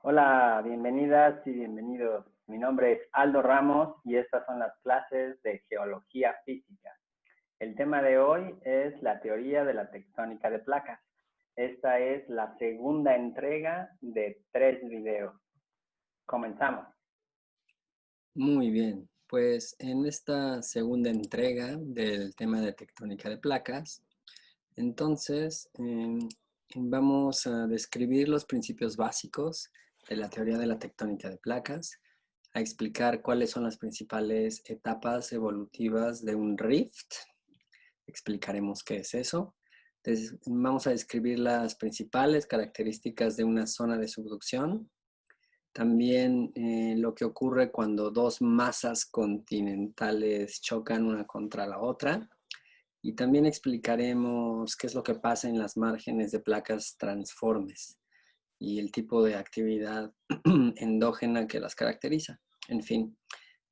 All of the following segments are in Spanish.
Hola, bienvenidas y bienvenidos. Mi nombre es Aldo Ramos y estas son las clases de Geología Física. El tema de hoy es la teoría de la tectónica de placas. Esta es la segunda entrega de 3 videos. Comenzamos. Muy bien, pues en esta segunda entrega del tema de tectónica de placas, entonces vamos a describir los principios básicos de la teoría de la tectónica de placas, a explicar cuáles son las principales etapas evolutivas de un rift, explicaremos qué es eso. Entonces, vamos a describir las principales características de una zona de subducción. También lo que ocurre cuando dos masas continentales chocan una contra la otra. Y también explicaremos qué es lo que pasa en las márgenes de placas transformes y el tipo de actividad endógena que las caracteriza. En fin,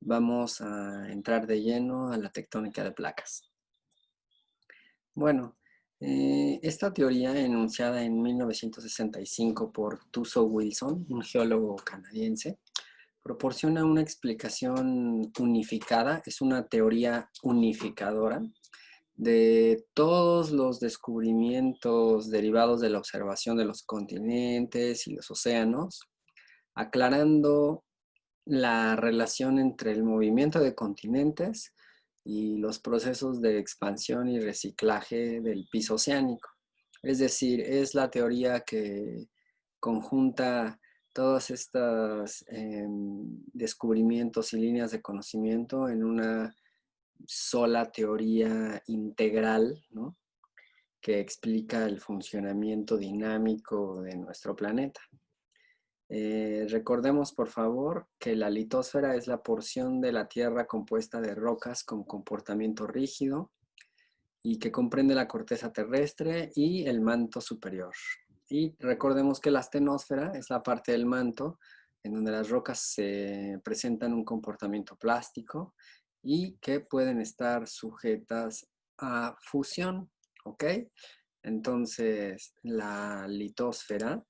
vamos a entrar de lleno a la tectónica de placas. Bueno, esta teoría, enunciada en 1965 por Tuso Wilson, un geólogo canadiense, proporciona una explicación unificada, es una teoría unificadora de todos los descubrimientos derivados de la observación de los continentes y los océanos, aclarando la relación entre el movimiento de continentes y los procesos de expansión y reciclaje del piso oceánico. Es decir, es la teoría que conjunta todos estos descubrimientos y líneas de conocimiento en una sola teoría integral, ¿no?, que explica el funcionamiento dinámico de nuestro planeta. Recordemos, por favor, que la litosfera es la porción de la Tierra compuesta de rocas con comportamiento rígido y que comprende la corteza terrestre y el manto superior. Y recordemos que la astenosfera es la parte del manto en donde las rocas se presentan un comportamiento plástico y que pueden estar sujetas a fusión, ¿ok? Entonces, la litosfera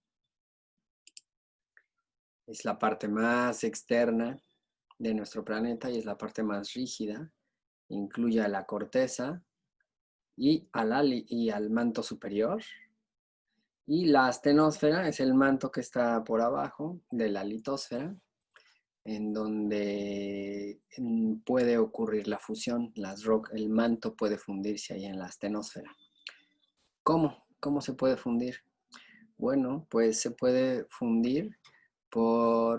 es la parte más externa de nuestro planeta y es la parte más rígida. Incluye a la corteza y al manto superior. Y la astenosfera es el manto que está por abajo de la litosfera, en donde puede ocurrir la fusión. El manto puede fundirse ahí en la astenosfera. ¿Cómo? ¿Cómo se puede fundir? Bueno, pues se puede fundir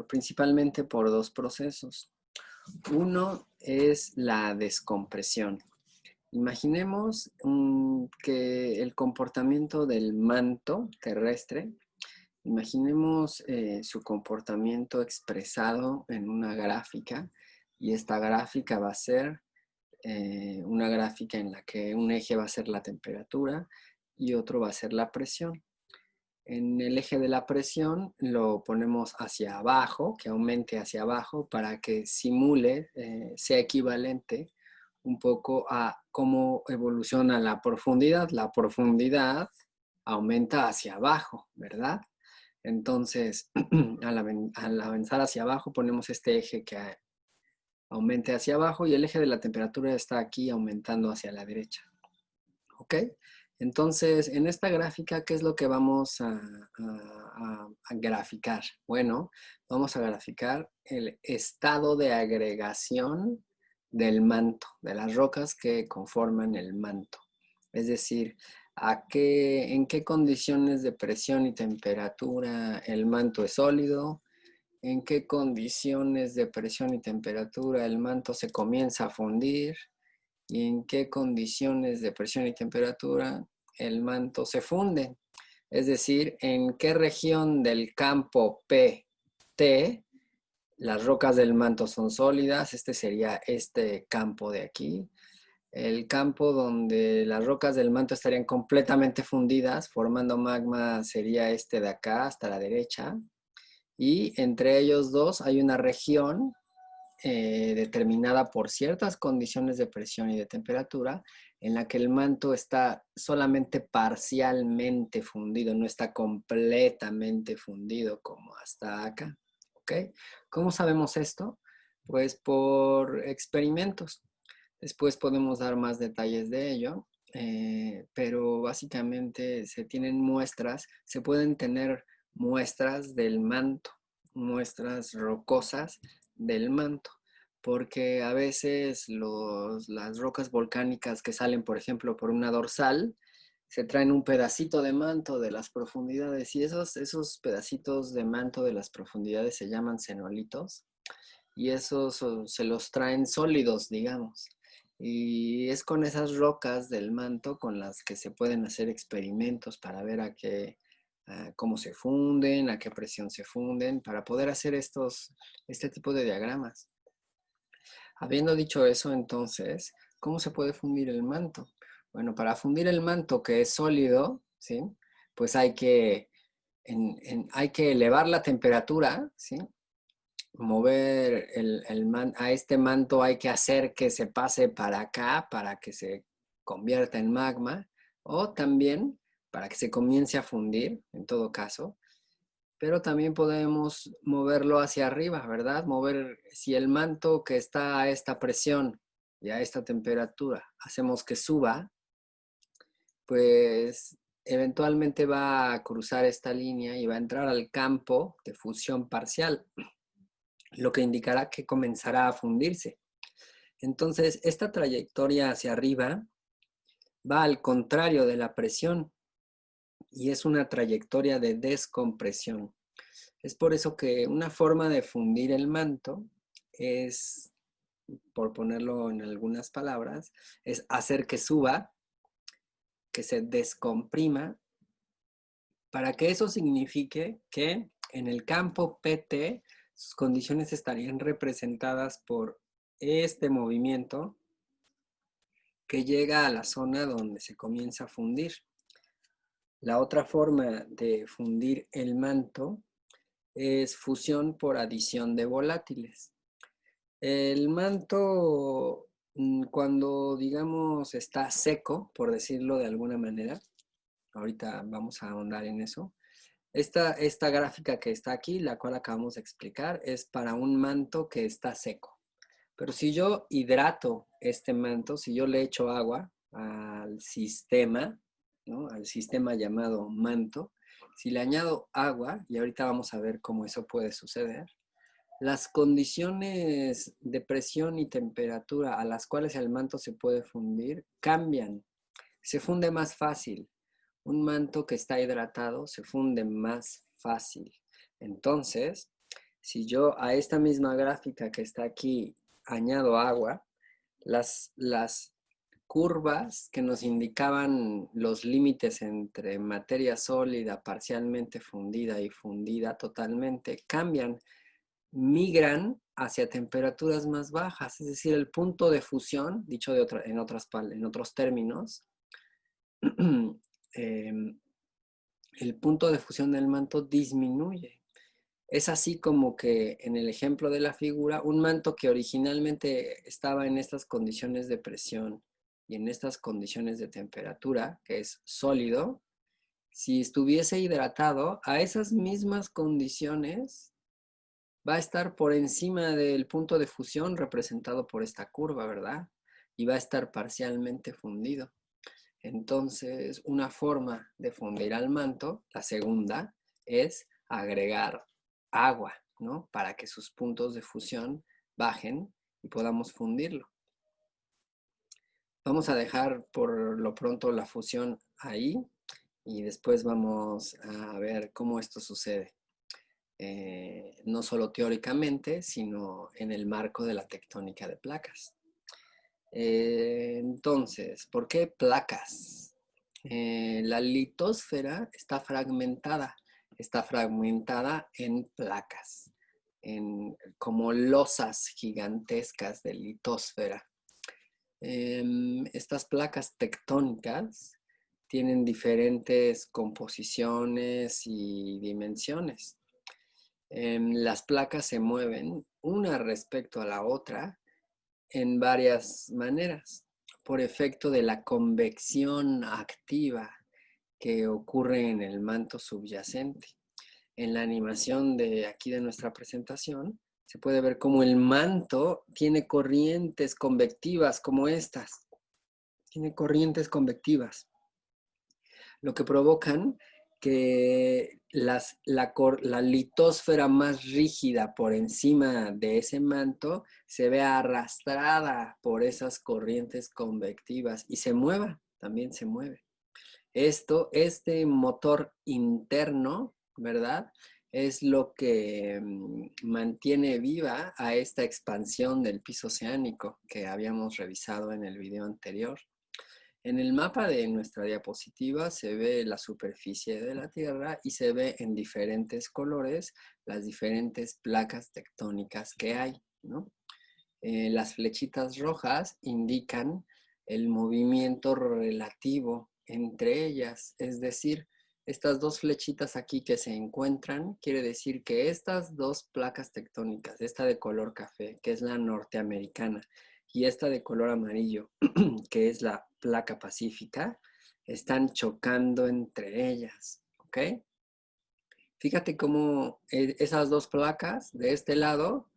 principalmente por dos procesos. Uno es la descompresión. Imaginemos que el comportamiento del manto terrestre, imaginemos su comportamiento expresado en una gráfica, y esta gráfica va a ser una gráfica en la que un eje va a ser la temperatura y otro va a ser la presión. En el eje de la presión lo ponemos hacia abajo, que aumente hacia abajo para que simule, sea equivalente un poco a cómo evoluciona la profundidad. La profundidad aumenta hacia abajo, ¿verdad? Entonces, al avanzar hacia abajo ponemos este eje que aumente hacia abajo y el eje de la temperatura está aquí aumentando hacia la derecha. ¿Ok? Entonces, en esta gráfica, ¿qué es lo que vamos a graficar? Bueno, vamos a graficar el estado de agregación del manto, de las rocas que conforman el manto. Es decir, en qué condiciones de presión y temperatura el manto es sólido, en qué condiciones de presión y temperatura el manto se comienza a fundir, y en qué condiciones de presión y temperatura el manto se funde. Es decir, en qué región del campo PT las rocas del manto son sólidas. Este sería este campo de aquí. El campo donde las rocas del manto estarían completamente fundidas, formando magma, sería este de acá hasta la derecha. Y entre ellos dos hay una región determinada por ciertas condiciones de presión y de temperatura, en la que el manto está solamente parcialmente fundido, no está completamente fundido como hasta acá. ¿Ok? ¿Cómo sabemos esto? Pues por experimentos. Después podemos dar más detalles de ello, pero básicamente se tienen muestras, se pueden tener muestras del manto, muestras rocosas del manto, porque a veces las rocas volcánicas que salen, por ejemplo, por una dorsal, se traen un pedacito de manto de las profundidades y esos pedacitos de manto de las profundidades se llaman xenolitos y esos se los traen sólidos, digamos. Y es con esas rocas del manto con las que se pueden hacer experimentos para ver cómo se funden, a qué presión se funden, para poder hacer este tipo de diagramas. Habiendo dicho eso, entonces, ¿cómo se puede fundir el manto? Bueno, para fundir el manto que es sólido, ¿sí? Pues hay que elevar la temperatura, ¿sí? Mover a este manto, hay que hacer que se pase para acá para que se convierta en magma, o también para que se comience a fundir, en todo caso. Pero también podemos moverlo hacia arriba, ¿verdad? Si el manto que está a esta presión y a esta temperatura hacemos que suba, pues eventualmente va a cruzar esta línea y va a entrar al campo de fusión parcial, lo que indicará que comenzará a fundirse. Entonces, esta trayectoria hacia arriba va al contrario de la presión y es una trayectoria de descompresión. Es por eso que una forma de fundir el manto es, por ponerlo en algunas palabras, es hacer que suba, que se descomprima, para que eso signifique que en el campo PT sus condiciones estarían representadas por este movimiento que llega a la zona donde se comienza a fundir. La otra forma de fundir el manto es fusión por adición de volátiles. El manto, cuando digamos está seco, por decirlo de alguna manera, ahorita vamos a ahondar en eso. Esta gráfica que está aquí, la cual acabamos de explicar, es para un manto que está seco. Pero si yo hidrato este manto, si yo le echo agua al sistema, ¿no? Al sistema llamado manto, si le añado agua, y ahorita vamos a ver cómo eso puede suceder, las condiciones de presión y temperatura a las cuales el manto se puede fundir cambian. Se funde más fácil. Un manto que está hidratado se funde más fácil. Entonces, si yo a esta misma gráfica que está aquí añado agua, las curvas que nos indicaban los límites entre materia sólida, parcialmente fundida y fundida totalmente, cambian, migran hacia temperaturas más bajas, es decir, el punto de fusión, dicho en otros términos, el punto de fusión del manto disminuye. Es así como que en el ejemplo de la figura, un manto que originalmente estaba en estas condiciones de presión y en estas condiciones de temperatura, que es sólido, si estuviese hidratado, a esas mismas condiciones va a estar por encima del punto de fusión representado por esta curva, ¿verdad? Y va a estar parcialmente fundido. Entonces, una forma de fundir al manto, la segunda, es agregar agua, ¿no? Para que sus puntos de fusión bajen y podamos fundirlo. Vamos a dejar por lo pronto la fusión ahí y después vamos a ver cómo esto sucede. No solo teóricamente, sino en el marco de la tectónica de placas. Entonces, ¿por qué placas? La litosfera está fragmentada en placas, como losas gigantescas de litosfera. Estas placas tectónicas tienen diferentes composiciones y dimensiones. las placas se mueven una respecto a la otra en varias maneras, por efecto de la convección activa que ocurre en el manto subyacente. En la animación de aquí de nuestra presentación, se puede ver cómo el manto tiene corrientes convectivas como estas. Tiene corrientes convectivas, lo que provocan que la litosfera más rígida por encima de ese manto se vea arrastrada por esas corrientes convectivas y se mueva, también se mueve. Este motor interno, ¿verdad? Es lo que mantiene viva a esta expansión del piso oceánico que habíamos revisado en el video anterior. En el mapa de nuestra diapositiva se ve la superficie de la Tierra y se ve en diferentes colores las diferentes placas tectónicas que hay, ¿no? Las flechitas rojas indican el movimiento relativo entre ellas, es decir, estas dos flechitas aquí que se encuentran, quiere decir que estas dos placas tectónicas, esta de color café, que es la norteamericana, y esta de color amarillo, que es la placa pacífica, están chocando entre ellas, ¿ok? Fíjate cómo esas dos placas de este lado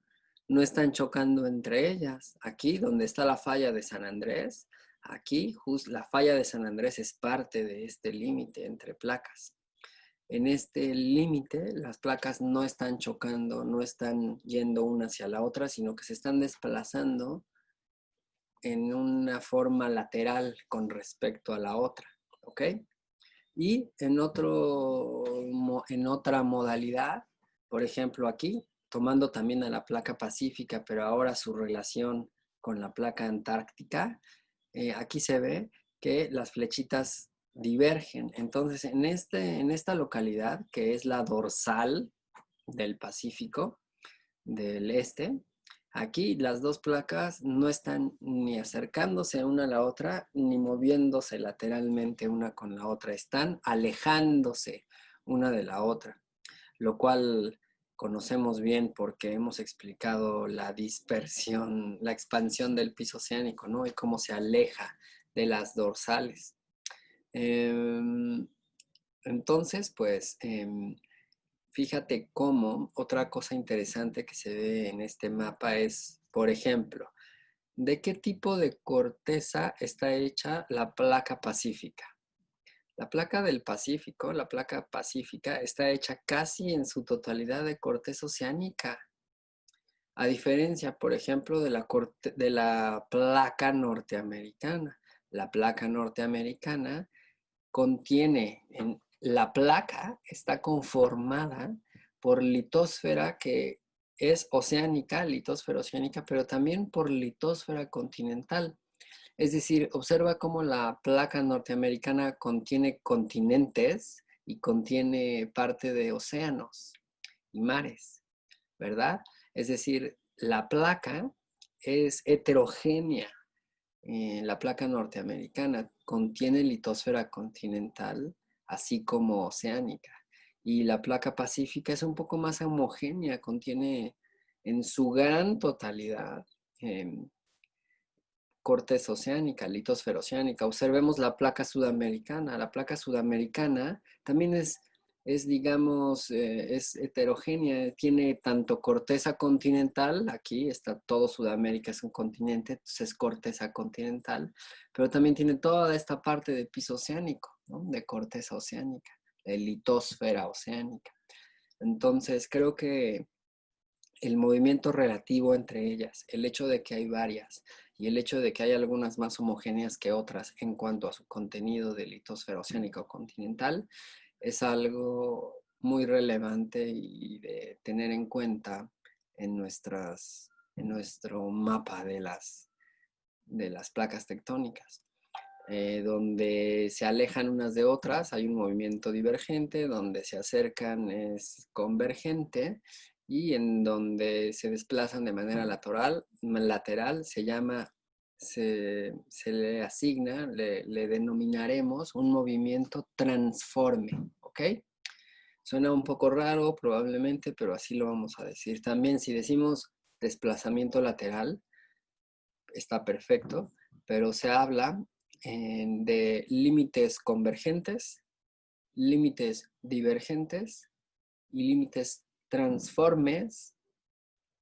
no están chocando entre ellas. Aquí, donde está la falla de San Andrés, aquí la falla de San Andrés es parte de este límite entre placas. En este límite, las placas no están chocando, no están yendo una hacia la otra, sino que se están desplazando en una forma lateral con respecto a la otra, ¿ok? Y en otra modalidad, por ejemplo aquí, tomando también a la placa pacífica, pero ahora su relación con la placa antártica, aquí se ve que las flechitas divergen. Entonces, en esta localidad, que es la dorsal del Pacífico, del este, aquí las dos placas no están ni acercándose una a la otra, ni moviéndose lateralmente una con la otra. Están alejándose una de la otra, lo cual conocemos bien porque hemos explicado la dispersión, la expansión del piso oceánico, ¿no? Y cómo se aleja de las dorsales. Entonces, pues, fíjate cómo otra cosa interesante que se ve en este mapa es, por ejemplo, ¿de qué tipo de corteza está hecha la placa pacífica? La placa del Pacífico, la placa pacífica, está hecha casi en su totalidad de corteza oceánica. A diferencia, por ejemplo, de la placa norteamericana. La placa norteamericana la placa está conformada por litosfera que es oceánica, litosfera oceánica, pero también por litosfera continental. Es decir, observa cómo la placa norteamericana contiene continentes y contiene parte de océanos y mares, ¿verdad? Es decir, la placa es heterogénea. La placa norteamericana contiene litosfera continental, así como oceánica. Y la placa pacífica es un poco más homogénea, contiene en su gran totalidad corteza oceánica, litosfera oceánica. Observemos la placa sudamericana. La placa sudamericana también digamos, es heterogénea. Tiene tanto corteza continental, aquí está todo Sudamérica, es un continente, entonces es corteza continental, pero también tiene toda esta parte de piso oceánico, ¿no? De corteza oceánica, de litosfera oceánica. Entonces, creo que el movimiento relativo entre ellas, el hecho de que hay varias y el hecho de que hay algunas más homogéneas que otras en cuanto a su contenido de litosfera oceánica o continental, es algo muy relevante y de tener en cuenta en nuestro mapa de las placas tectónicas. Donde se alejan unas de otras hay un movimiento divergente, donde se acercan es convergente y en donde se desplazan de manera lateral se le asigna, le denominaremos un movimiento transforme, ¿ok? Suena un poco raro probablemente, pero así lo vamos a decir. También si decimos desplazamiento lateral, está perfecto, pero se habla de límites convergentes, límites divergentes y límites transformes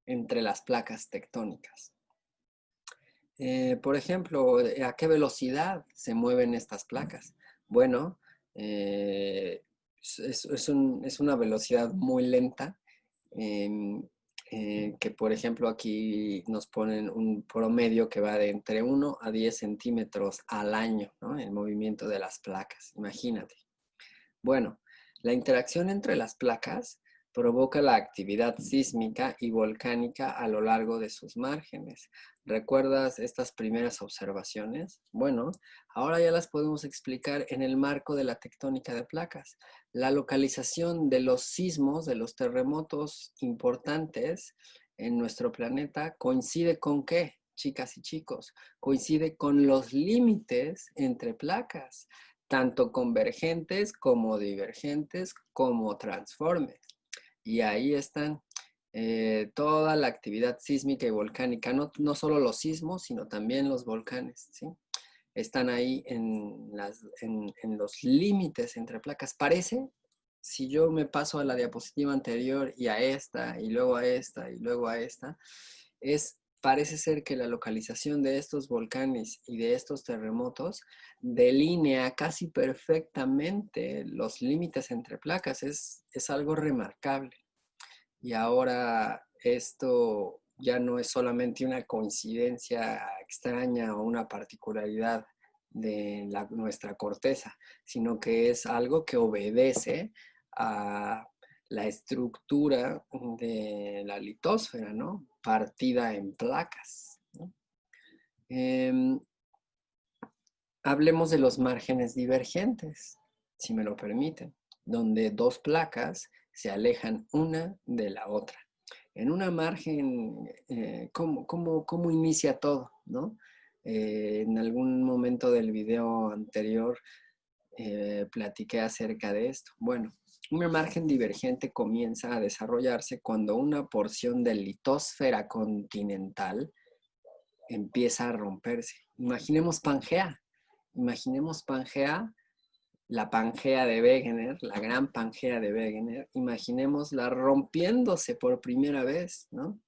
entre las placas tectónicas. Por ejemplo, ¿a qué velocidad se mueven estas placas? Bueno, es una velocidad muy lenta, que por ejemplo aquí nos ponen un promedio que va de entre 1 a 10 centímetros al año, ¿no? El movimiento de las placas, imagínate. Bueno, la interacción entre las placas provoca la actividad sísmica y volcánica a lo largo de sus márgenes. ¿Recuerdas estas primeras observaciones? Bueno, ahora ya las podemos explicar en el marco de la tectónica de placas. La localización de los sismos, de los terremotos importantes en nuestro planeta, ¿coincide con qué, chicas y chicos? Coincide con los límites entre placas, tanto convergentes como divergentes como transformes. Y ahí están toda la actividad sísmica y volcánica, no solo los sismos, sino también los volcanes, ¿sí? Están ahí en los límites entre placas. Parece, si yo me paso a la diapositiva anterior y a esta, y luego a esta, y luego a esta, parece ser que la localización de estos volcanes y de estos terremotos delinea casi perfectamente los límites entre placas. Es algo remarcable. Y ahora esto ya no es solamente una coincidencia extraña o una particularidad de nuestra corteza, sino que es algo que obedece a la estructura de la litosfera, ¿no? Partida en placas, ¿no? Hablemos de los márgenes divergentes, si me lo permiten, donde dos placas se alejan una de la otra. En una margen, ¿cómo inicia todo, ¿no? En algún momento del video anterior platiqué acerca de esto. Bueno, una margen divergente comienza a desarrollarse cuando una porción de litosfera continental empieza a romperse. Imaginemos Pangea. Imaginemos Pangea, la Pangea de Wegener, la gran Pangea de Wegener. Imaginémosla rompiéndose por primera vez, ¿no?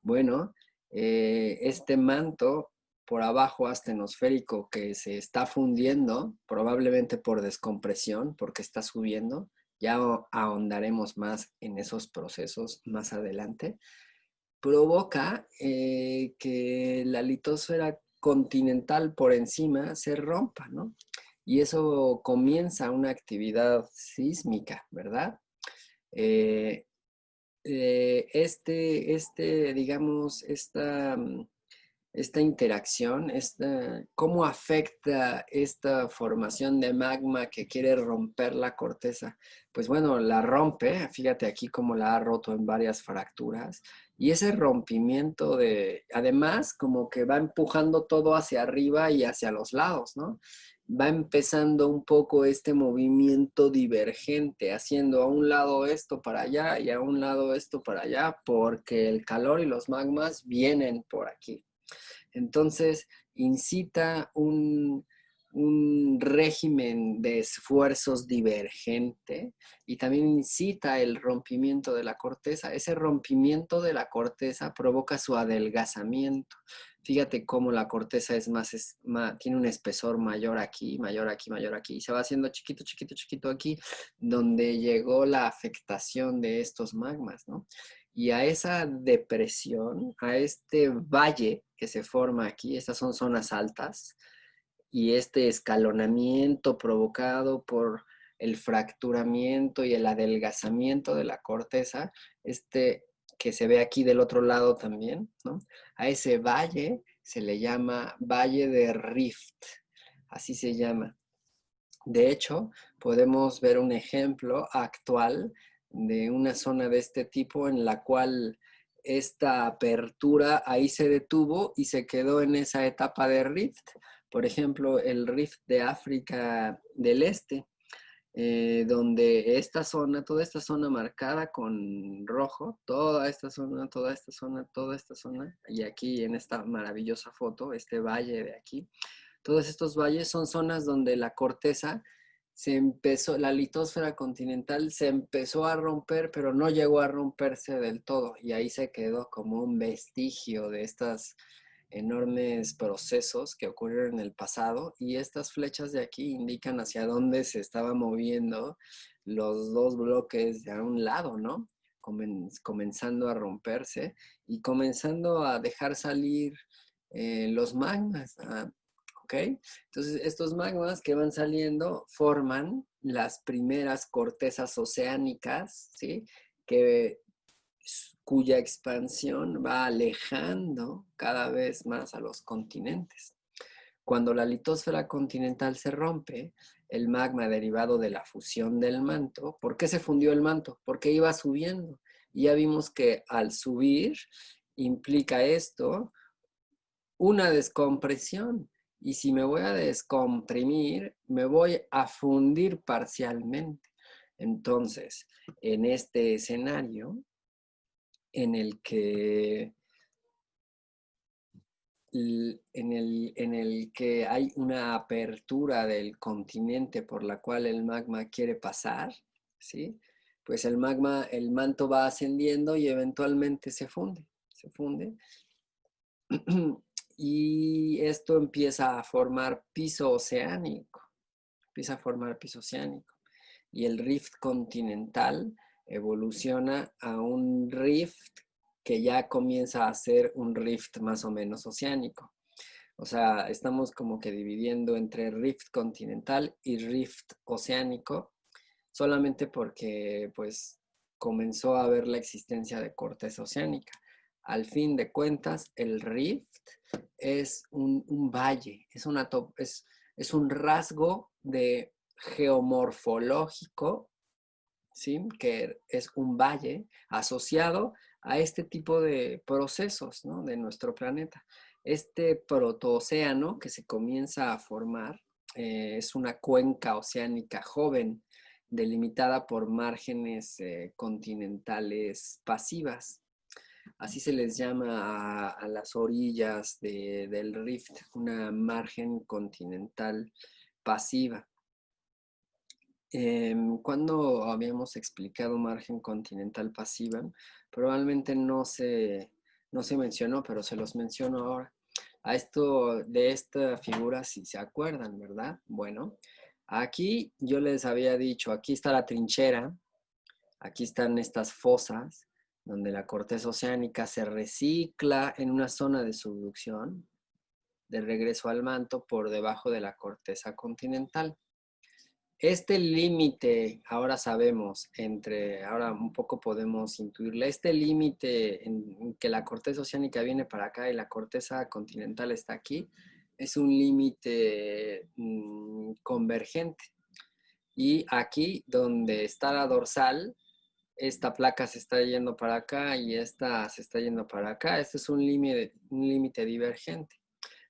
Bueno, este manto por abajo astenosférico que se está fundiendo, probablemente por descompresión, porque está subiendo, ya ahondaremos más en esos procesos más adelante, provoca que la litosfera continental por encima se rompa, ¿no? Y eso comienza una actividad sísmica, ¿verdad? Digamos, esta interacción, cómo afecta esta formación de magma que quiere romper la corteza. Pues bueno, la rompe, fíjate aquí cómo la ha roto en varias fracturas, y ese rompimiento además, como que va empujando todo hacia arriba y hacia los lados, ¿no? Va empezando un poco este movimiento divergente, haciendo a un lado esto para allá y a un lado esto para allá, porque el calor y los magmas vienen por aquí. Entonces, incita un régimen de esfuerzos divergente y también incita el rompimiento de la corteza. Ese rompimiento de la corteza provoca su adelgazamiento. Fíjate cómo la corteza tiene un espesor mayor aquí, mayor aquí, mayor aquí. Y se va haciendo chiquito, chiquito, chiquito aquí, donde llegó la afectación de estos magmas, ¿no? Y a esa depresión, a este valle que se forma aquí, estas son zonas altas, y este escalonamiento provocado por el fracturamiento y el adelgazamiento de la corteza, que se ve aquí del otro lado también, ¿no? A ese valle se le llama Valle de Rift, así se llama. De hecho, podemos ver un ejemplo actual de una zona de este tipo en la cual esta apertura ahí se detuvo y se quedó en esa etapa de rift. Por ejemplo, el rift de África del Este. donde esta zona, toda esta zona marcada con rojo, toda esta zona, toda esta zona, toda esta zona, y aquí en esta maravillosa foto, este valle de aquí, todos estos valles son zonas donde la corteza la litosfera continental se empezó a romper, pero no llegó a romperse del todo, y ahí se quedó como un vestigio de estas enormes procesos que ocurrieron en el pasado, y estas flechas de aquí indican hacia dónde se estaban moviendo los dos bloques de a un lado, ¿no? Comenzando a romperse y comenzando a dejar salir los magmas, ¿ok? Entonces, estos magmas que van saliendo forman las primeras cortezas oceánicas, ¿sí? Cuya expansión va alejando cada vez más a los continentes. Cuando la litosfera continental se rompe, el magma derivado de la fusión del manto, ¿por qué se fundió el manto? Porque iba subiendo. Y ya vimos que al subir implica esto una descompresión. Y si me voy a descomprimir, me voy a fundir parcialmente. Entonces, en este escenario, en el que, en el que hay una apertura del continente por la cual el magma quiere pasar, ¿sí? Pues el magma, el manto va ascendiendo y eventualmente se funde. Y esto empieza a formar piso oceánico. Y el rift continental evoluciona a un rift que ya comienza a ser un rift más o menos oceánico. O sea, estamos como que dividiendo entre rift continental y rift oceánico, solamente porque pues comenzó a haber la existencia de corteza oceánica. Al fin de cuentas, el rift es un valle, es un rasgo de geomorfológico, ¿sí? Que es un valle asociado a este tipo de procesos, ¿no? De nuestro planeta. Este protoocéano que se comienza a formar es una cuenca oceánica joven delimitada por márgenes continentales pasivas. Así se les llama a las orillas del rift, una margen continental pasiva. Cuando habíamos explicado margen continental pasiva, probablemente no se mencionó, pero se los menciono ahora. De esta figura, si se acuerdan, ¿verdad? Bueno, aquí yo les había dicho, aquí está la trinchera, aquí están estas fosas, donde la corteza oceánica se recicla en una zona de subducción, de regreso al manto por debajo de la corteza continental. Este límite, ahora sabemos, ahora un poco podemos intuirle, este límite en que la corteza oceánica viene para acá y la corteza continental está aquí, es un límite convergente. Y aquí, donde está la dorsal, esta placa se está yendo para acá y esta se está yendo para acá. Este es un límite divergente.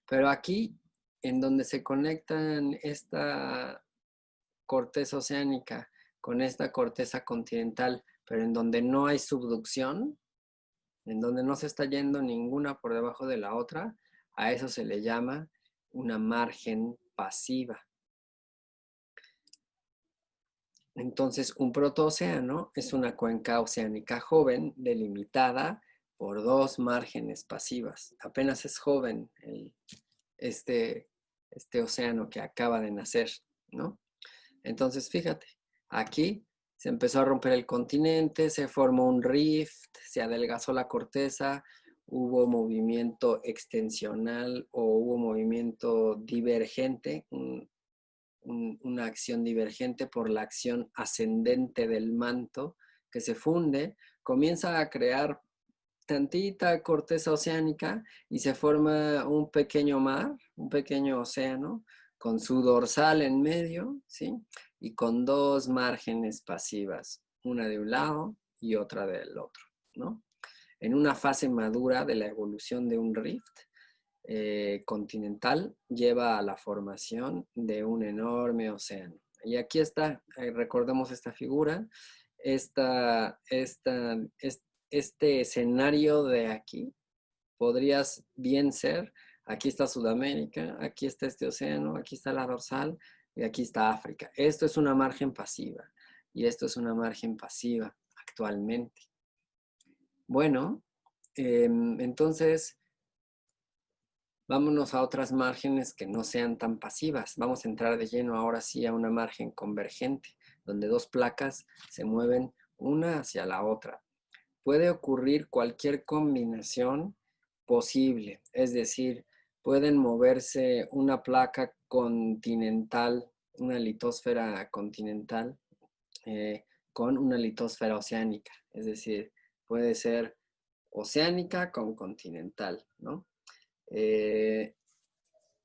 Pero aquí, en donde se conectan esta corteza oceánica con esta corteza continental, pero en donde no hay subducción, en donde no se está yendo ninguna por debajo de la otra, a eso se le llama una margen pasiva. Entonces, un protoocéano es una cuenca oceánica joven delimitada por dos márgenes pasivas. Apenas es joven este océano que acaba de nacer, ¿no? Entonces, fíjate, aquí se empezó a romper el continente, se formó un rift, se adelgazó la corteza, hubo movimiento extensional o hubo movimiento divergente, una acción divergente por la acción ascendente del manto que se funde, comienza a crear tantita corteza oceánica y se forma un pequeño mar, un pequeño océano, con su dorsal en medio, ¿sí? Y con dos márgenes pasivas, una de un lado y otra del otro, ¿no? En una fase madura de la evolución de un rift continental lleva a la formación de un enorme océano. Y aquí está, recordemos esta figura, este escenario de aquí, podrías bien ser, aquí está Sudamérica, aquí está este océano, aquí está la dorsal y aquí está África. Esto es una margen pasiva y esto es una margen pasiva actualmente. Bueno, entonces vámonos a otras márgenes que no sean tan pasivas. Vamos a entrar de lleno ahora sí a una margen convergente, donde dos placas se mueven una hacia la otra. Puede ocurrir cualquier combinación posible, es decir, pueden moverse una placa continental, una litosfera continental, con una litosfera oceánica, es decir, puede ser oceánica con continental, ¿no?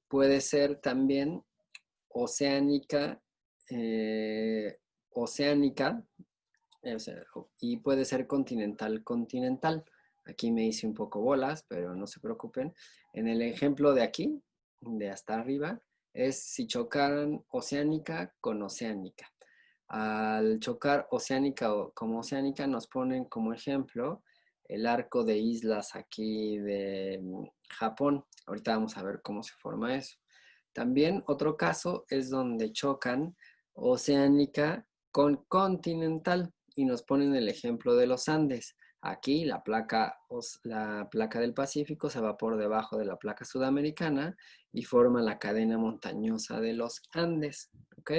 Puede ser también oceánica, oceánica, o sea, y puede ser continental, continental. Aquí me hice un poco bolas, pero no se preocupen. En el ejemplo de aquí, de hasta arriba, es si chocaran oceánica con oceánica. Al chocar oceánica como oceánica, nos ponen como ejemplo el arco de islas aquí de Japón. Ahorita vamos a ver cómo se forma eso. También otro caso es donde chocan oceánica con continental y nos ponen el ejemplo de los Andes. Aquí la placa del Pacífico se va por debajo de la placa sudamericana y forma la cadena montañosa de los Andes. ¿Ok?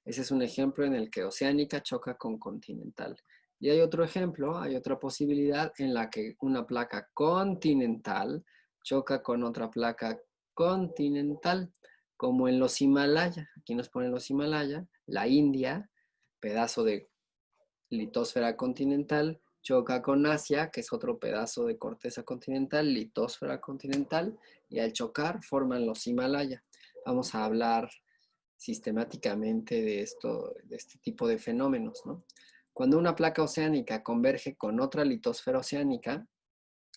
Ese es un ejemplo en el que oceánica choca con continental. Y hay otro ejemplo, hay otra posibilidad en la que una placa continental choca con otra placa continental, como en los Himalaya. Aquí nos ponen los Himalaya, la India, pedazo de litosfera continental, choca con Asia, que es otro pedazo de corteza continental, litosfera continental, y al chocar forman los Himalaya. Vamos a hablar sistemáticamente de este tipo de fenómenos, ¿no? Cuando una placa oceánica converge con otra litosfera oceánica,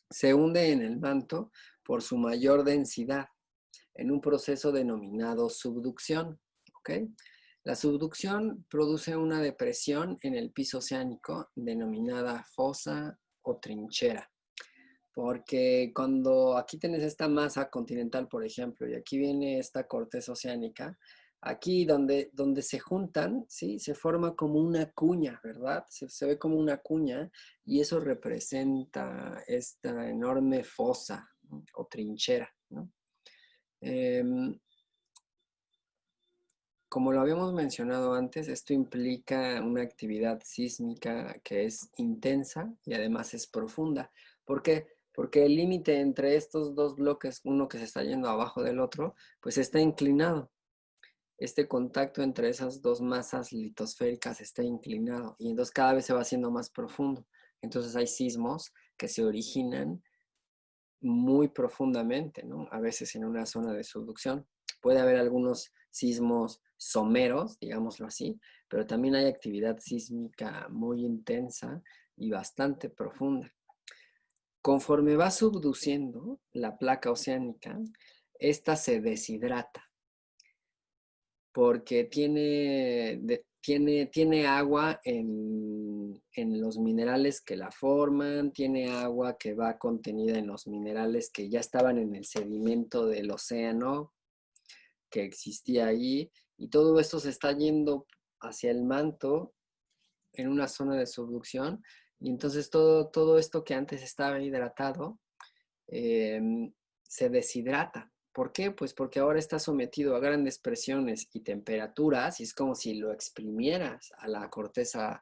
se hunde en el manto por su mayor densidad, en un proceso denominado subducción. ¿Ok? La subducción produce una depresión en el piso oceánico denominada fosa o trinchera. Porque cuando aquí tienes esta masa continental, por ejemplo, y aquí viene esta corteza oceánica, aquí donde se juntan, ¿sí? Se forma como una cuña, ¿verdad? Se ve como una cuña y eso representa esta enorme fosa, ¿no? O trinchera, ¿no? Como lo habíamos mencionado antes, esto implica una actividad sísmica que es intensa y además es profunda. ¿Por qué? Porque el límite entre estos dos bloques, uno que se está yendo abajo del otro, pues está inclinado. Este contacto entre esas dos masas litosféricas está inclinado y entonces cada vez se va haciendo más profundo. Entonces hay sismos que se originan muy profundamente, ¿no? A veces en una zona de subducción. Puede haber algunos sismos someros, digámoslo así, pero también hay actividad sísmica muy intensa y bastante profunda. Conforme va subduciendo la placa oceánica, esta se deshidrata porque tiene agua en los minerales que la forman, tiene agua que va contenida en los minerales que ya estaban en el sedimento del océano que existía ahí, y todo esto se está yendo hacia el manto en una zona de subducción, y entonces todo esto que antes estaba hidratado se deshidrata. ¿Por qué? Pues porque ahora está sometido a grandes presiones y temperaturas y es como si lo exprimieras a la corteza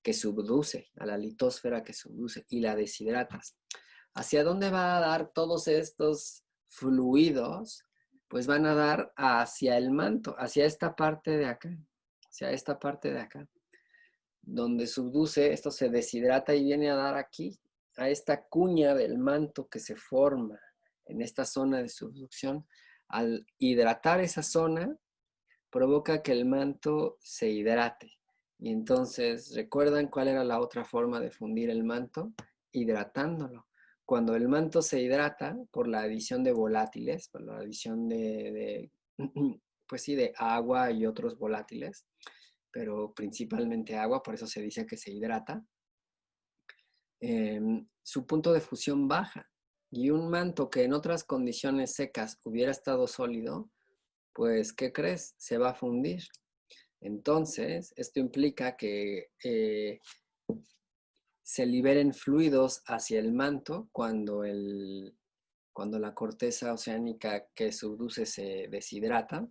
que subduce, a la litosfera que subduce y la deshidratas. ¿Hacia dónde va a dar todos estos fluidos? Pues van a dar hacia el manto, hacia esta parte de acá, hacia esta parte de acá. Donde subduce, esto se deshidrata y viene a dar aquí, a esta cuña del manto que se forma en esta zona de subducción. Al hidratar esa zona, provoca que el manto se hidrate. Y entonces, ¿recuerdan cuál era la otra forma de fundir el manto? Hidratándolo. Cuando el manto se hidrata por la adición de volátiles, por la adición pues sí, de agua y otros volátiles, pero principalmente agua, por eso se dice que se hidrata, su punto de fusión baja. Y un manto que en otras condiciones secas hubiera estado sólido, pues, ¿qué crees? Se va a fundir. Entonces, esto implica que se liberen fluidos hacia el manto cuando la corteza oceánica que subduce se deshidrata.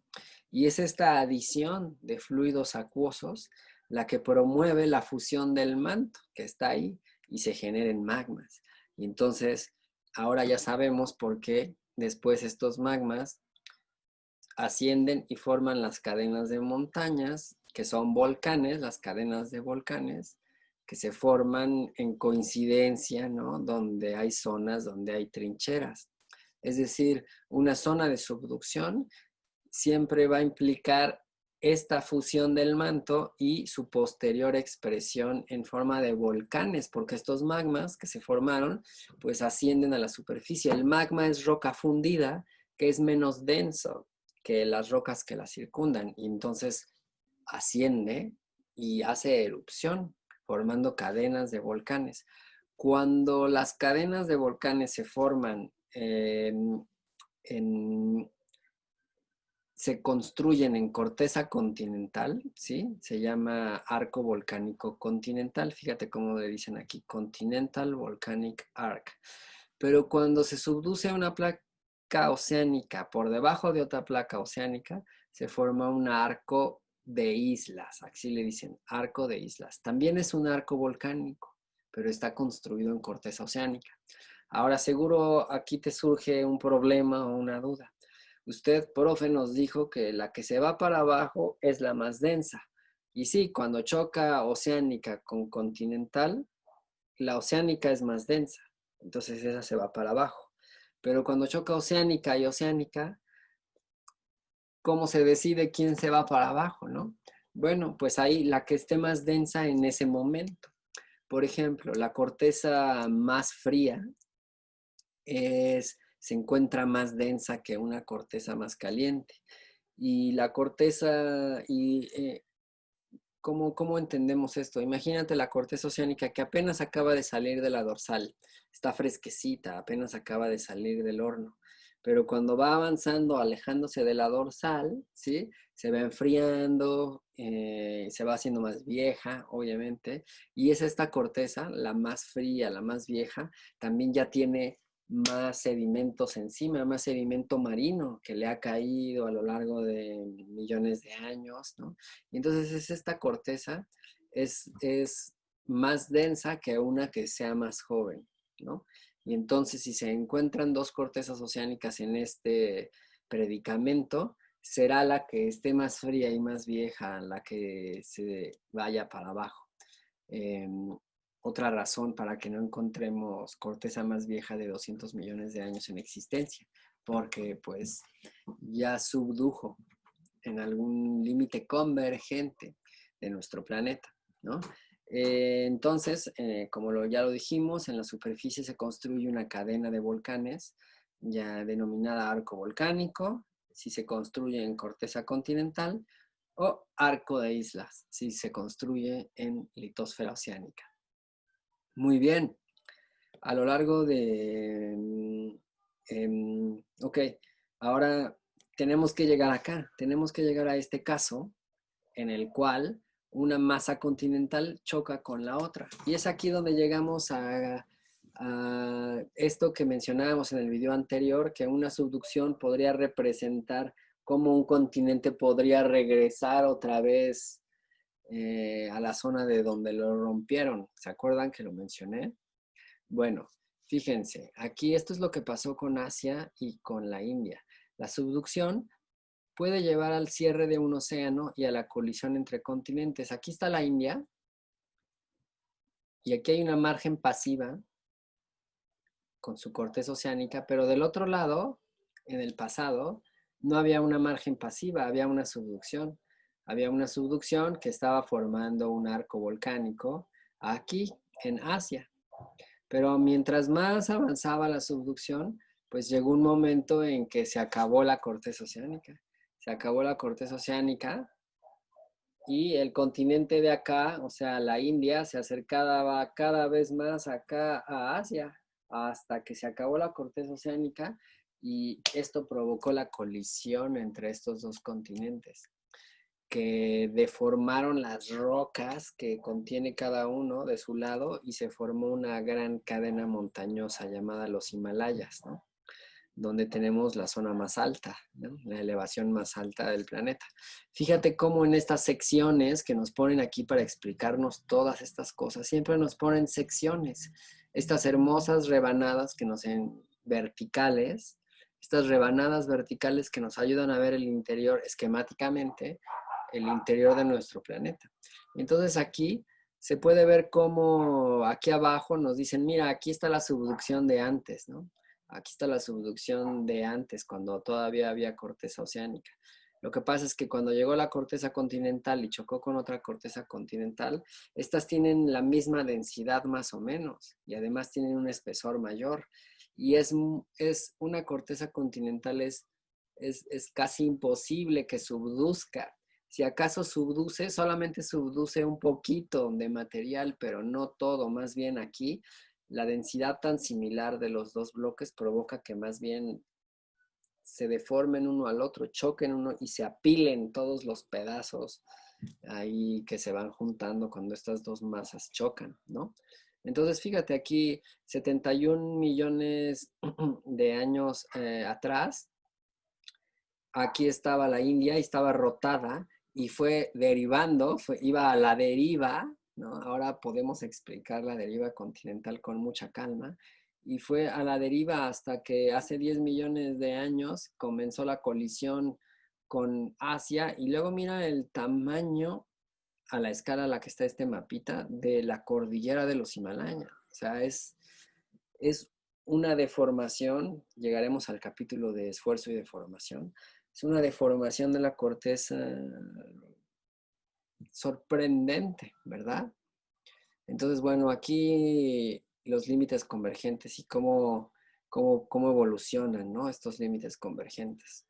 Y es esta adición de fluidos acuosos la que promueve la fusión del manto que está ahí y se generen magmas. Y entonces, ahora ya sabemos por qué después estos magmas ascienden y forman las cadenas de montañas, que son volcanes, las cadenas de volcanes, que se forman en coincidencia, ¿no? Donde hay zonas, donde hay trincheras. Es decir, una zona de subducción siempre va a implicar esta fusión del manto y su posterior expresión en forma de volcanes, porque estos magmas que se formaron, pues ascienden a la superficie. El magma es roca fundida, que es menos denso que las rocas que la circundan, y entonces asciende y hace erupción, formando cadenas de volcanes. Cuando las cadenas de volcanes se forman se construyen en corteza continental, ¿sí? Se llama arco volcánico continental. Fíjate cómo le dicen aquí, Continental Volcanic Arc. Pero cuando se subduce una placa oceánica por debajo de otra placa oceánica, se forma un arco de islas. Aquí le dicen arco de islas. También es un arco volcánico, pero está construido en corteza oceánica. Ahora, seguro aquí te surge un problema o una duda. Usted, profe, nos dijo que la que se va para abajo es la más densa. Y sí, cuando choca oceánica con continental, la oceánica es más densa. Entonces esa se va para abajo. Pero cuando choca oceánica y oceánica, ¿cómo se decide quién se va para abajo, no? Bueno, pues ahí la que esté más densa en ese momento. Por ejemplo, la corteza más fría se encuentra más densa que una corteza más caliente. Y la corteza, ¿cómo entendemos esto? Imagínate la corteza oceánica que apenas acaba de salir de la dorsal, está fresquecita, apenas acaba de salir del horno. Pero cuando va avanzando, alejándose de la dorsal, ¿sí? Se va enfriando, se va haciendo más vieja, obviamente. Y es esta corteza, la más fría, la más vieja, también ya tiene más sedimentos encima, más sedimento marino que le ha caído a lo largo de millones de años, ¿no? Y entonces esta corteza es más densa que una que sea más joven, ¿no? Y entonces si se encuentran dos cortezas oceánicas en este predicamento, será la que esté más fría y más vieja la que se vaya para abajo. Otra razón para que no encontremos corteza más vieja de 200 millones de años en existencia, porque pues ya subdujo en algún límite convergente de nuestro planeta, ¿no? Entonces, como ya lo dijimos, en la superficie se construye una cadena de volcanes ya denominada arco volcánico, si se construye en corteza continental, o arco de islas, si se construye en litosfera oceánica. Muy bien. A lo largo de... ok, ahora tenemos que llegar acá. Tenemos que llegar a este caso en el cual una masa continental choca con la otra. Y es aquí donde llegamos a esto que mencionábamos en el video anterior, que una subducción podría representar cómo un continente podría regresar otra vez a la zona de donde lo rompieron. ¿Se acuerdan que lo mencioné? Bueno, fíjense, aquí esto es lo que pasó con Asia y con la India. La subducción puede llevar al cierre de un océano y a la colisión entre continentes. Aquí está la India y aquí hay una margen pasiva con su corteza oceánica, pero del otro lado, en el pasado, no había una margen pasiva, había una subducción. Había una subducción que estaba formando un arco volcánico aquí en Asia. Pero mientras más avanzaba la subducción, pues llegó un momento en que se acabó la corteza oceánica. Se acabó la corteza oceánica y el continente de acá, o sea, la India, se acercaba cada vez más acá a Asia, hasta que se acabó la corteza oceánica y esto provocó la colisión entre estos dos continentes, que deformaron las rocas que contiene cada uno de su lado y se formó una gran cadena montañosa llamada los Himalayas, ¿no? Donde tenemos la zona más alta, ¿no? La elevación más alta del planeta. Fíjate cómo en estas secciones que nos ponen aquí para explicarnos todas estas cosas, siempre nos ponen secciones, estas hermosas rebanadas que nos en verticales, estas rebanadas verticales que nos ayudan a ver el interior esquemáticamente, el interior de nuestro planeta. Entonces aquí se puede ver cómo aquí abajo nos dicen, mira, aquí está la subducción de antes, ¿no? Aquí está la subducción de antes, cuando todavía había corteza oceánica. Lo que pasa es que cuando llegó la corteza continental y chocó con otra corteza continental, estas tienen la misma densidad más o menos y además tienen un espesor mayor. Y es una corteza continental es casi imposible que subduzca. Si acaso subduce, solamente subduce un poquito de material, pero no todo. Más bien aquí, la densidad tan similar de los dos bloques provoca que más bien se deformen uno al otro, choquen uno y se apilen todos los pedazos ahí que se van juntando cuando estas dos masas chocan, ¿no? Entonces, fíjate aquí, 71 millones de años atrás, aquí estaba la India y estaba rotada y fue derivando, iba a la deriva, ¿no? Ahora podemos explicar la deriva continental con mucha calma. Y fue a la deriva hasta que hace 10 millones de años comenzó la colisión con Asia. Y luego mira el tamaño a la escala a la que está este mapita de la cordillera de los Himalayas. O sea, es una deformación, llegaremos al capítulo de esfuerzo y deformación, es una deformación de la corteza sorprendente, ¿verdad? Entonces, bueno, aquí los límites convergentes y cómo evolucionan, ¿no? Estos límites convergentes.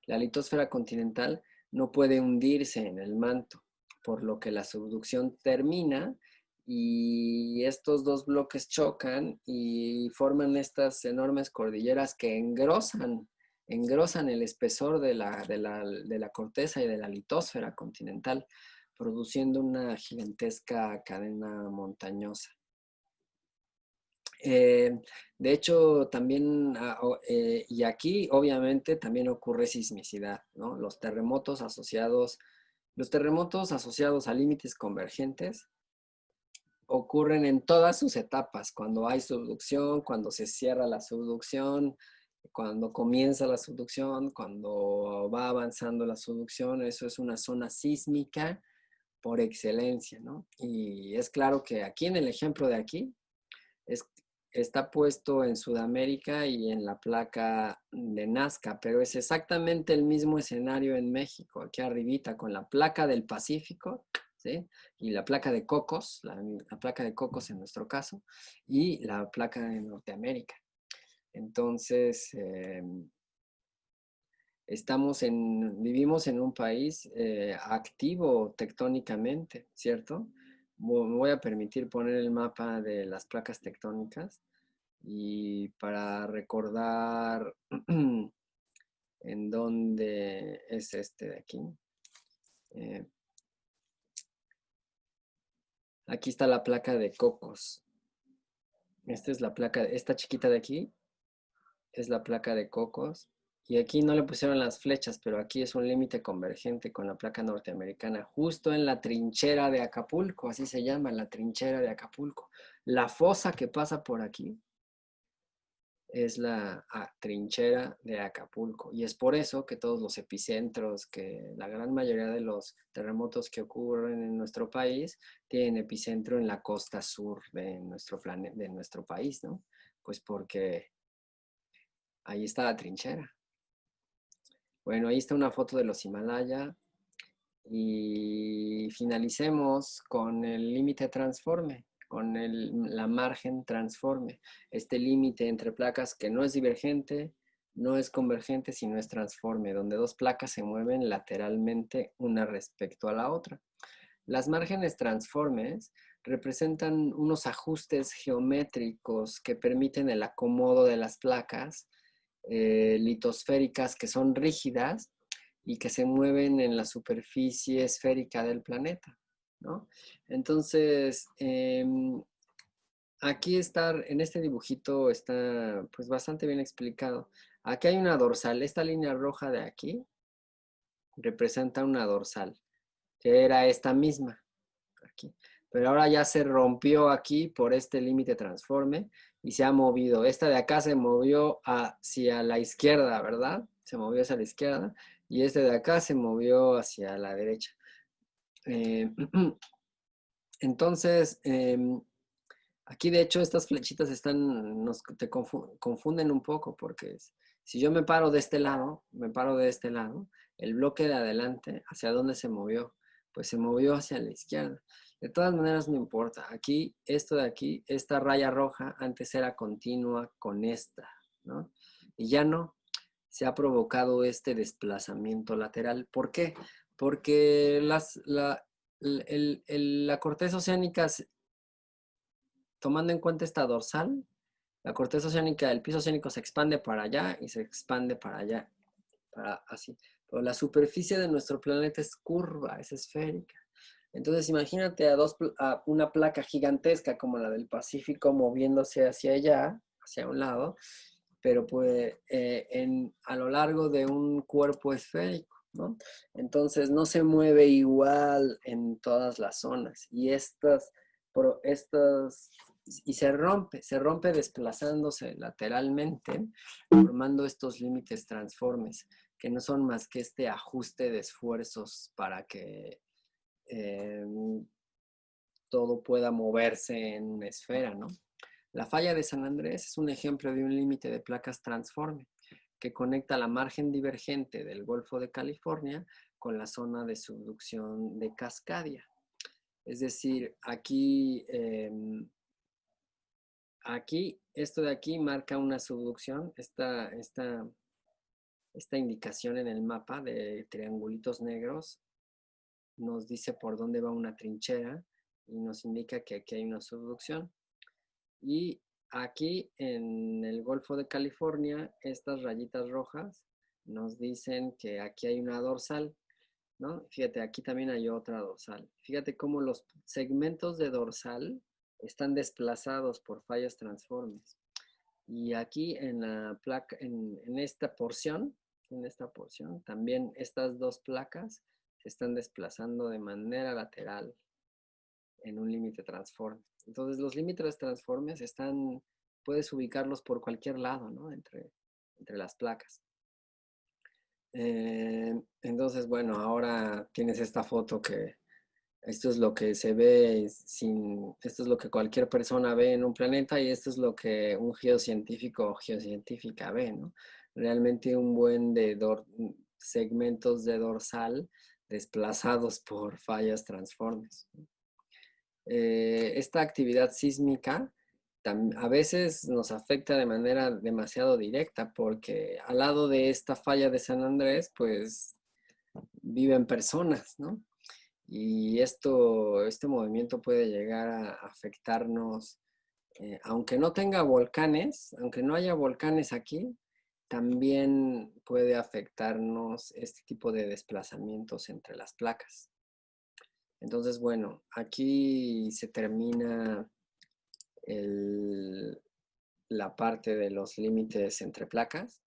La litosfera continental no puede hundirse en el manto, por lo que la subducción termina y estos dos bloques chocan y forman estas enormes cordilleras que engrosan el espesor de la corteza y de la litosfera continental, produciendo una gigantesca cadena montañosa. De hecho, también, y aquí obviamente también ocurre sismicidad, ¿no? Los terremotos asociados a límites convergentes ocurren en todas sus etapas, cuando hay subducción, cuando se cierra la subducción, cuando comienza la subducción, cuando va avanzando la subducción. Eso es una zona sísmica por excelencia, ¿no? Y es claro que aquí en el ejemplo de aquí, está puesto en Sudamérica y en la placa de Nazca, pero es exactamente el mismo escenario en México, aquí arribita, con la placa del Pacífico, ¿sí? Y la placa de Cocos, la placa de Cocos en nuestro caso, y la placa de Norteamérica. Entonces, vivimos en un país activo tectónicamente, ¿cierto? Me voy a permitir poner el mapa de las placas tectónicas y para recordar en dónde es este de aquí. Aquí está la placa de Cocos. Esta es la placa, esta chiquita de aquí es la placa de Cocos. Y aquí no le pusieron las flechas, pero aquí es un límite convergente con la placa norteamericana, justo en la trinchera de Acapulco, así se llama, la trinchera de Acapulco. La fosa que pasa por aquí es la trinchera de Acapulco. Y es por eso que todos los epicentros, que la gran mayoría de los terremotos que ocurren en nuestro país, tienen epicentro en la costa sur de nuestro de nuestro país, ¿no? Pues porque ahí está la trinchera. Bueno, ahí está una foto de los Himalaya y finalicemos con el límite transforme, con la margen transforme, este límite entre placas que no es divergente no es convergente, sino es transforme, donde dos placas se mueven lateralmente una respecto a la otra. Las márgenes transformes representan unos ajustes geométricos que permiten el acomodo de las placas litosféricas que son rígidas y que se mueven en la superficie esférica del planeta, ¿no? Entonces, aquí está, en este dibujito está pues bastante bien explicado. Aquí hay una dorsal. Esta línea roja de aquí representa una dorsal, que era esta misma, aquí. Pero ahora ya se rompió aquí por este límite transforme y se ha movido. Esta de acá se movió hacia la izquierda, ¿verdad? Se movió hacia la izquierda. Y este de acá se movió hacia la derecha. Entonces, aquí de hecho estas flechitas te confunden un poco porque si yo me paro de este lado, el bloque de adelante, ¿hacia dónde se movió? Pues se movió hacia la izquierda. De todas maneras no importa. Aquí, esto de aquí, esta raya roja antes era continua con esta, ¿no? Y ya no. Se ha provocado este desplazamiento lateral. ¿Por qué? Porque la corteza oceánica, tomando en cuenta esta dorsal, la corteza oceánica, el piso oceánico se expande para allá y se expande para allá, así. Pero la superficie de nuestro planeta es curva, es esférica. Entonces imagínate a una placa gigantesca como la del Pacífico moviéndose hacia allá, hacia un lado, pero pues a lo largo de un cuerpo esférico, ¿no? Entonces no se mueve igual en todas las zonas. Y se rompe desplazándose lateralmente, formando estos límites transformes, que no son más que este ajuste de esfuerzos para que todo pueda moverse en una esfera, ¿no? La falla de San Andrés es un ejemplo de un límite de placas transforme que conecta la margen divergente del Golfo de California con la zona de subducción de Cascadia. Es decir, aquí, esto de aquí marca una subducción, esta indicación en el mapa de triangulitos negros nos dice por dónde va una trinchera y nos indica que aquí hay una subducción. Y aquí en el Golfo de California, estas rayitas rojas nos dicen que aquí hay una dorsal, ¿no? Fíjate, aquí también hay otra dorsal. Fíjate cómo los segmentos de dorsal están desplazados por fallas transformes. Y aquí en la placa, en esta porción, también estas dos placas se están desplazando de manera lateral en un límite transforme. Entonces los límites transformes puedes ubicarlos por cualquier lado, ¿no? Entre las placas. Entonces, bueno, ahora tienes esta foto que esto es lo que se ve esto es lo que cualquier persona ve en un planeta y esto es lo que un geocientífico o geocientífica ve, ¿no? Realmente un buen de segmentos de dorsal desplazados por fallas transformes. Esta actividad sísmica a veces nos afecta de manera demasiado directa porque al lado de esta falla de San Andrés, pues viven personas, ¿no? Y este movimiento puede llegar a afectarnos, aunque no tenga volcanes, aunque no haya volcanes aquí, también puede afectarnos este tipo de desplazamientos entre las placas. Entonces, bueno, aquí se termina la parte de los límites entre placas.